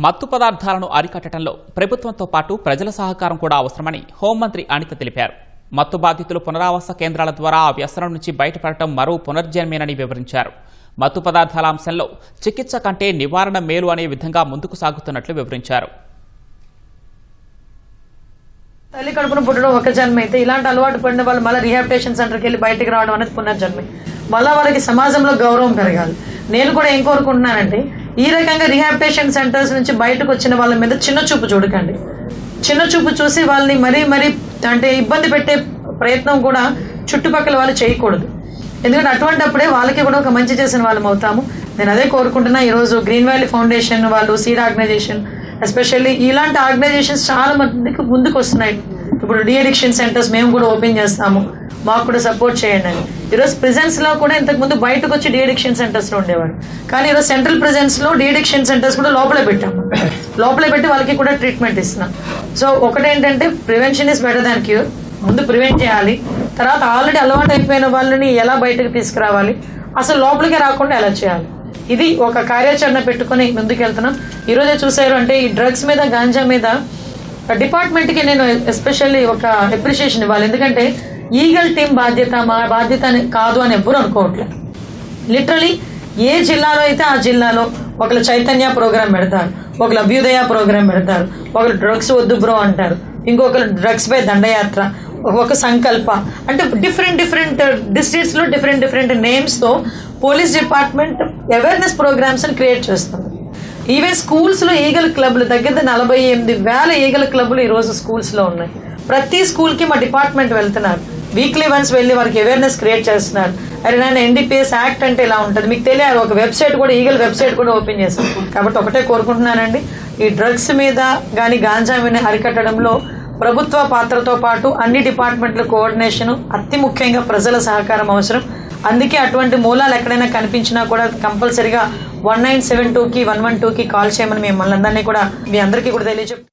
మత్తు పదార్థాలను అరికట్టడంలో ప్రభుత్వంతో పాటు ప్రజల సహకారం కూడా అవసరమని హోంమంత్రి అనిత తెలిపారు. మత్తు బాధితులు పునరావాస కేంద్రాల ద్వారా ఆ వ్యసనం నుంచి బయటపడటం మరో పునర్జన్మేనని వివరించారు. మత్తు పదార్థాల అంశంలో చికిత్స కంటే నివారణ మేలు అనే విధంగా ముందుకు సాగుతున్నట్లు వివరించారు. తల్లి కడుపున పుట్టడం ఒక జన్మ అయితే ఇలాంటి అలవాటు పడిన వాళ్ళు మళ్ళీ రీహాబిలిటేషన్ సెంటర్కి వెళ్ళి బయటకు రావడం అనేది పునర్జన్మే. మళ్ళీ వాళ్ళకి సమాజంలో గౌరవం పెరగాలి. నేను కూడా ఏం కోరుకుంటున్నానంటే ఈ రకంగా రీహాబిలిటేషన్ సెంటర్స్ నుంచి బయటకు వచ్చిన వాళ్ళ మీద చిన్న చూపు చూడకండి. చిన్న చూపు చూసి వాళ్ళని మరీ అంటే ఇబ్బంది పెట్టే ప్రయత్నం కూడా చుట్టుపక్కల వాళ్ళు చేయకూడదు. ఎందుకంటే అటువంటిప్పుడే వాళ్ళకి కూడా ఒక మంచి చేసిన వాళ్ళం అవుతాము. నేను అదే కోరుకుంటున్నా. ఈరోజు గ్రీన్ వ్యాలీ ఫౌండేషన్ వాళ్ళు, సీడ్ ఆర్గనైజేషన్, ఎస్పెషల్లీ ఇలాంటి ఆర్గనైజేషన్స్ చాలా మందికి ముందుకు వస్తున్నాయి. ఇప్పుడు డీఅడిక్షన్ సెంటర్స్ మేము కూడా ఓపెన్ చేస్తాము, మాకు కూడా సపోర్ట్ చేయండి అని. ఈరోజు ప్రిజెన్స్లో కూడా ఇంతకుముందు బయటకు వచ్చి డీఅడిక్షన్ సెంటర్స్లో ఉండేవారు. కానీ ఈరోజు సెంట్రల్ ప్రిజెన్స్లో డీఅడిక్షన్ సెంటర్స్ కూడా లోపలే పెట్టాము. లోపలే పెట్టి వాళ్ళకి కూడా ట్రీట్మెంట్ ఇస్తున్నాం. సో ఒకటేంటంటే prevention is better than cure. ముందు ప్రివెంట్ చేయాలి, తర్వాత ఆల్రెడీ అలవాటు అయిపోయిన వాళ్ళని ఎలా బయటకు తీసుకురావాలి, అసలు లోపలికి రాకుండా ఎలా చేయాలి, ఇది ఒక కార్యాచరణ పెట్టుకుని ముందుకు వెళ్తున్నాం. ఈరోజే చూసారు అంటే ఈ డ్రగ్స్ మీద, గాంజా మీద డిపార్ట్మెంట్కి నేను ఎస్పెషల్లీ ఒక అప్రిషియేషన్ ఇవ్వాలి. ఎందుకంటే ఈగల్ టీం బాధ్యత మా బాధ్యత కాదు అని ఎవ్వరూ అనుకోవట్లేదు. లిటరలీ ఏ జిల్లాలో అయితే ఆ జిల్లాలో ఒకరు చైతన్య ప్రోగ్రామ్ పెడతారు, ఒకరు అభ్యుదయ ప్రోగ్రామ్ పెడతారు, ఒకరు డ్రగ్స్ వద్దు బ్రో అంటారు, ఇంకొకరు డ్రగ్స్ పై దండయాత్ర, ఒక సంకల్ప, అంటే డిఫరెంట్ డిస్ట్రిక్ట్స్లో డిఫరెంట్ నేమ్స్తో పోలీస్ డిపార్ట్మెంట్ అవేర్నెస్ ప్రోగ్రామ్స్ అని క్రియేట్ చేస్తుంది. ఈవెన్ స్కూల్స్లో ఈగల్ క్లబ్లు దగ్గర 48,000 ఈగల్ క్లబ్లు ఈరోజు స్కూల్స్లో ఉన్నాయి. ప్రతి స్కూల్కి మా డిపార్ట్మెంట్ వెళ్తున్నారు. వీక్లీ వన్స్ వెళ్ళి వారికి అవేర్నెస్ క్రియేట్ చేస్తున్నారు. అరే నాన్న NDPS యాక్ట్ అంటే ఇలా ఉంటుంది, మీకు తెలియాలి. ఒక వెబ్సైట్ కూడా, ఈగల్ వెబ్సైట్ కూడా ఓపెన్ చేస్తాం. కాబట్టి ఒకటే కోరుకుంటున్నానండి, ఈ డ్రగ్స్ మీద కానీ గాంజా మీద అరికట్టడంలో ప్రభుత్వ పాత్రతో పాటు అన్ని డిపార్ట్మెంట్ల కోఆర్డినేషన్, అతి ముఖ్యంగా ప్రజల సహకారం అవసరం. అందుకే అటువంటి మూలాలు ఎక్కడైనా కనిపించినా కూడా కంపల్సరీగా 1972కి 112కి కాల్ చేయమని మిమ్మల్ని అందరినీ కూడా మీ అందరికీ కూడా తెలియజేస్తాం.